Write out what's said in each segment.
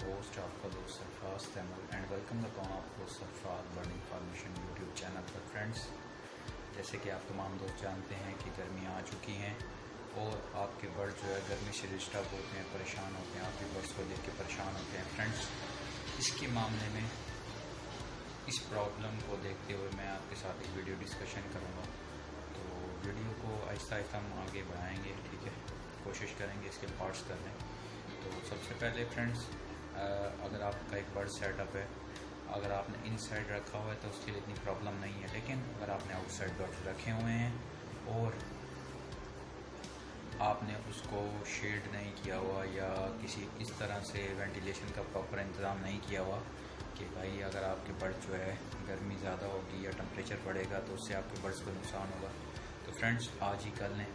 Host आपका दोस्त Sarfaraz Taimur and welcome करता हूँ आपको Sarfaraz bird information YouTube channel पर। फ्रेंड्स, जैसे कि आप तमाम दोस्त जानते हैं कि गर्मियाँ आ चुकी हैं और आपके बर्ड जो है गर्मी से डिस्टर्ब होते हैं, परेशान होते हैं, आपके बर्ड्स को देख के परेशान होते हैं। फ्रेंड्स, इसके मामले में इस प्रॉब्लम को देखते हुए मैं आपके साथ एक वीडियो डिस्कशन करूँगा। तो वीडियो को आहिस्ता आहिस्ता हम आगे बढ़ाएँगे, ठीक है। कोशिश करेंगे इसके पार्ट्स करने। तो सबसे पहले फ्रेंड्स, अगर आपका एक बर्ड सेटअप है, अगर आपने इनसाइड रखा हुआ है तो उसके लिए इतनी प्रॉब्लम नहीं है, लेकिन अगर आपने आउटसाइड बर्ड्स रखे हुए हैं और आपने उसको शेड नहीं किया हुआ या किसी इस तरह से वेंटिलेशन का प्रॉपर इंतज़ाम नहीं किया हुआ कि भाई अगर आपके बर्ड जो है गर्मी ज़्यादा होगी या टेम्परेचर बढ़ेगा तो उससे आपके बर्ड्स को नुकसान होगा, तो फ्रेंड्स आज ही कर लें।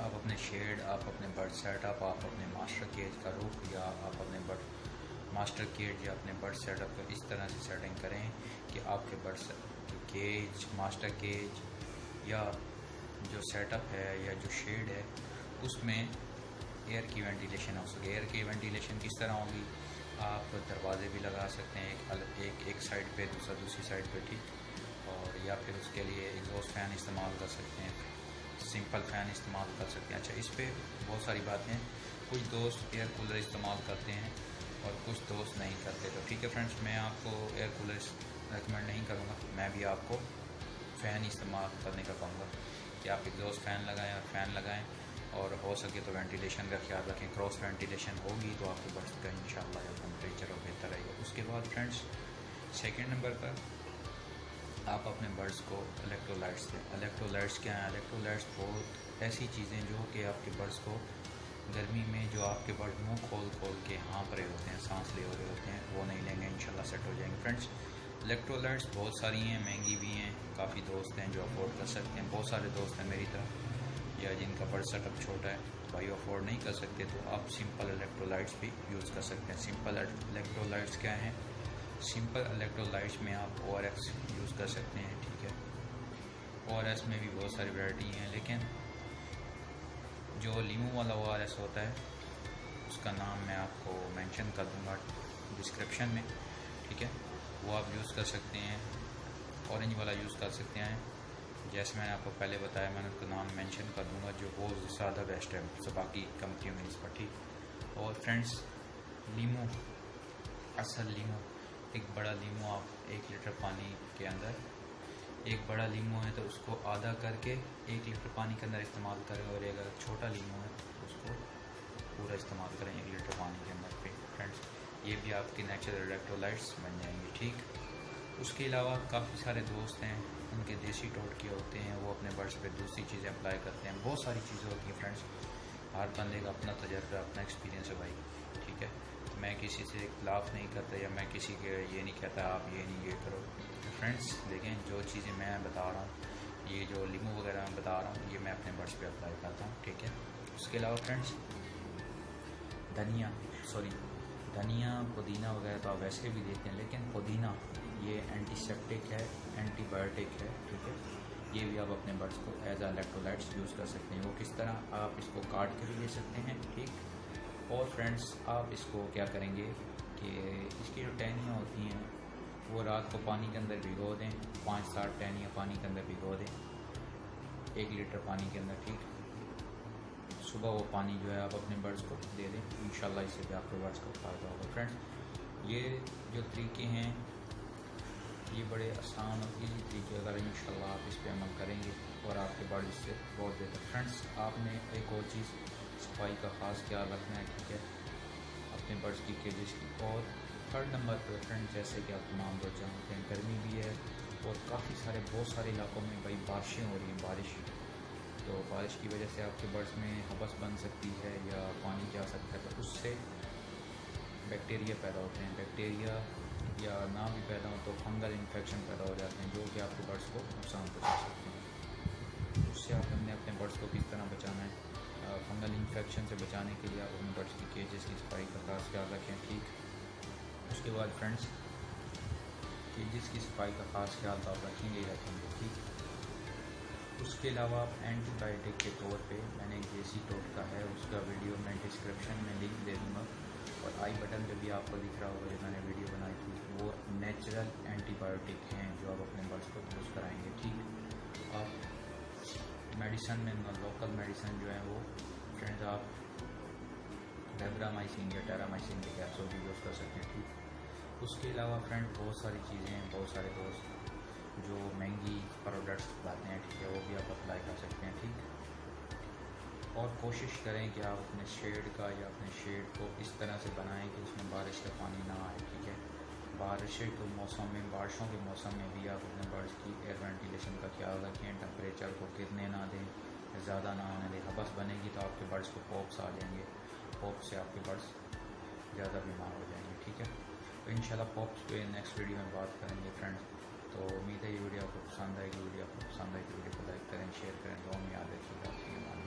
आप अपने शेड, आप अपने बर्ड सेटअप, आप अपने मास्टर केज का रुख या आप अपने बर्ड मास्टर केज या अपने बर्ड सेटअप को इस तरह से सेटिंग करें कि आपके बर्ड केज, मास्टर केज या जो सेटअप है या जो शेड है उसमें एयर की वेंटिलेशन हो सके। एयर की वेंटिलेशन किस तरह होगी, आप दरवाजे भी लगा सकते हैं एक साइड पे, दूसरी साइड पे, ठीक। और या फिर उसके लिए एग्जॉस्ट फ़ैन इस्तेमाल कर सकते हैं, सिंपल फ़ैन इस्तेमाल कर सकते हैं। अच्छा, इस पे बहुत सारी बातें हैं। कुछ दोस्त एयर कूलर इस्तेमाल करते हैं और कुछ दोस्त नहीं करते, तो ठीक है फ्रेंड्स, मैं आपको एयर कूलर रेकमेंड नहीं करूँगा। मैं भी आपको फ़ैन इस्तेमाल करने का कहूँगा कि आप एग्जॉस्ट फ़ैन लगाएं और फ़ैन लगाएं और हो सके तो वेंटिलेशन का ख्याल रखें। क्रॉस वेंटिलेशन होगी तो आपके बर्ड्स का इंशाल्लाह जो टेम्परेचर और बेहतर रहेगा। उसके बाद फ्रेंड्स, सेकेंड नंबर पर आप अपने बर्ड्स को इलेक्ट्रोलाइट्स दें। इलेक्ट्रोलाइट्स क्या हैं? इलेक्ट्रोलाइट्स बहुत ऐसी चीज़ें जो कि आपके बर्ड्स को गर्मी में, जो आपके बर्ड मुंह खोल के हाँफ रहे होते हैं, सांस ले रहे होते हैं, वो नहीं लेंगे, इंशाल्लाह सेट हो जाएंगे। फ्रेंड्स, इलेक्ट्रोलाइट्स बहुत सारी हैं, महंगी भी हैं, काफ़ी दोस्त हैं जो अफोर्ड कर सकते हैं। बहुत सारे दोस्त हैं मेरी तरह या जिनका बर्ड सेटअप छोटा है, भाई अफोर्ड नहीं कर सकते, तो आप सिंपल इलेक्ट्रोलाइट्स भी यूज़ कर सकते हैं। सिंपल इलेक्ट्रोलाइट्स क्या हैं? सिंपल इलेक्ट्रोलाइट्स में आप ORS यूज़ कर सकते हैं, ठीक है। ORS में भी बहुत सारी वैरायटी हैं, लेकिन जो लीमू वाला ORS होता है उसका नाम मैं आपको मेंशन कर दूंगा डिस्क्रिप्शन में, ठीक है। वो आप यूज़ कर सकते हैं। ऑरेंज वाला यूज़ कर सकते हैं, जैसे मैंने आपको पहले बताया, मैंने उसका नाम मेंशन कर दूंगा, जो बहुत ज़्यादा बेस्ट है सब बाकी कंपनियों में इस पर, ठीक। और फ्रेंड्स, लीमू, असल लीमू, एक बड़ा लीमू आप 1 लीटर पानी के अंदर, एक बड़ा लीमू है तो उसको आधा करके 1 लीटर पानी के अंदर इस्तेमाल करें, और अगर छोटा लीमू है तो उसको पूरा इस्तेमाल करें 1 लीटर पानी के अंदर पे। फ्रेंड्स, ये भी आपके नेचुरल इलेक्ट्रोलाइट्स बन जाएंगे, ठीक। उसके अलावा काफ़ी सारे दोस्त हैं, उनके देसी टोटके होते हैं, वो अपने बर्ड्स पे दूसरी चीज़ें अप्लाई करते हैं। बहुत सारी चीज़ें होती हैं फ्रेंड्स, हर बंदे का अपना तजर्बा, अपना एक्सपीरियंस है भाई, ठीक है। मैं किसी से खिलाफ नहीं करता या मैं किसी के ये नहीं कहता आप ये नहीं ये करो। तो फ्रेंड्स देखें, जो चीज़ें मैं बता रहा हूँ, ये जो लीमू वगैरह मैं बता रहा हूँ, ये मैं अपने बर्ड्स पे अप्लाई करता हूँ, ठीक है। उसके अलावा फ्रेंड्स, धनिया, पुदीना वगैरह तो आप वैसे भी देते हैं, लेकिन पुदीना ये एंटीसेप्टिक है, एंटीबायोटिक है, ठीक है। ये भी आप अपने बर्ड्स को एज इलेक्ट्रोलाइट्स यूज़ कर सकते हैं। वो किस तरह, आप इसको काट के भी ले सकते हैं, ठीक। और फ्रेंड्स, आप इसको क्या करेंगे कि इसकी जो टहनियाँ होती हैं वो रात को पानी के अंदर भिगो दें, 5-7 टहनियाँ पानी के अंदर भिगो दें 1 लीटर पानी के अंदर, ठीक। सुबह वो पानी जो है आप अपने बर्ड्स को दे दें, इंशाल्लाह इससे भी आपके बर्ड्स को फ़ायदा होगा। फ्रेंड्स, ये जो तरीके हैं ये बड़े आसान और ईजी तरीके, अगर इंशाल्लाह आप इस पर अमल करेंगे और आपके बर्ड इससे बहुत बेहतर। फ्रेंड्स, आपने एक और चीज़, सफाई का ख़ास ख्याल रखना है, ठीक है, अपने बर्ड्स की केजेस की। और थर्ड नंबर पर फ्रेंड्स, जैसे कि आप तमाम लोग जानते हैं, गर्मी भी है और बहुत सारे इलाकों में भाई बारिशें हो रही हैं, तो बारिश की वजह से आपके बर्ड्स में हबस बन सकती है या पानी जा सकता है, तो उससे बैक्टीरिया पैदा होते हैं। बैक्टीरिया या ना भी पैदा हो तो फंगल इन्फेक्शन पैदा हो जाते हैं, जो कि आपके बर्ड्स को नुकसान पहुँचा सकते हैं। उससे आपने अपने बर्ड्स को किस तरह बचाना है? फंगल इन्फेक्शन से बचाने के लिए आप अपने बर्ड्स की केजेस की सफाई का खास ख्याल रखें, ठीक। उसके बाद फ्रेंड्स, केजेस की सफाई का खास ख्याल तो आप रखेंगे ही रखेंगे, ठीक। उसके अलावा एंटीबायोटिक के तौर पे मैंने एक देसी टोटका है, उसका वीडियो मैं डिस्क्रिप्शन में लिंक दे दूँगा, और आई बटन पे भी आपको दिख रहा होगा जो मैंने वीडियो बनाई थी, वो नेचुरल एंटीबायोटिक हैं जो आप अपने बर्ड्स को यूज़ कराएंगे। ठीक, आप मेडिसन में लोकल मेडिसन जो है वो फ्रेंड्स आप वेब्रामाइसिन या टेरामाइसिन के कैप्सूल भी यूज़ कर सकते हैं। ठीक, उसके अलावा फ्रेंड बहुत सारी चीज़ें हैं, बहुत सारे दोस्त जो महंगी प्रोडक्ट्स लाते हैं, ठीक है, वो भी आप अप्लाई कर सकते हैं। ठीक, और कोशिश करें कि आप अपने शेड का या अपने शेड को इस तरह से बनाएं कि उसमें बारिश का पानी ना आए। ठीक है, बारिशों के मौसम में, बारिशों के मौसम में भी आप अपने बर्ड्स की एयर वेंटिलेशन का ख्याल रखें, टेम्परेचर को गिरने ना दें, ज़्यादा ना आने दें। हबस बनेगी तो आपके बर्ड्स को पॉप्स आ जाएंगे, पॉप से आपके बर्ड्स ज़्यादा बीमार हो जाएंगे। ठीक है, तो इंशाल्लाह पॉप्स पे नेक्स्ट वीडियो में बात करेंगे फ्रेंड्स। तो उम्मीद है ये वीडियो आपको पसंद आएगी। वीडियो आपको पसंद आएगी, वीडियो को लाइक करें, शेयर करें, दुआ में याद रखिएगा।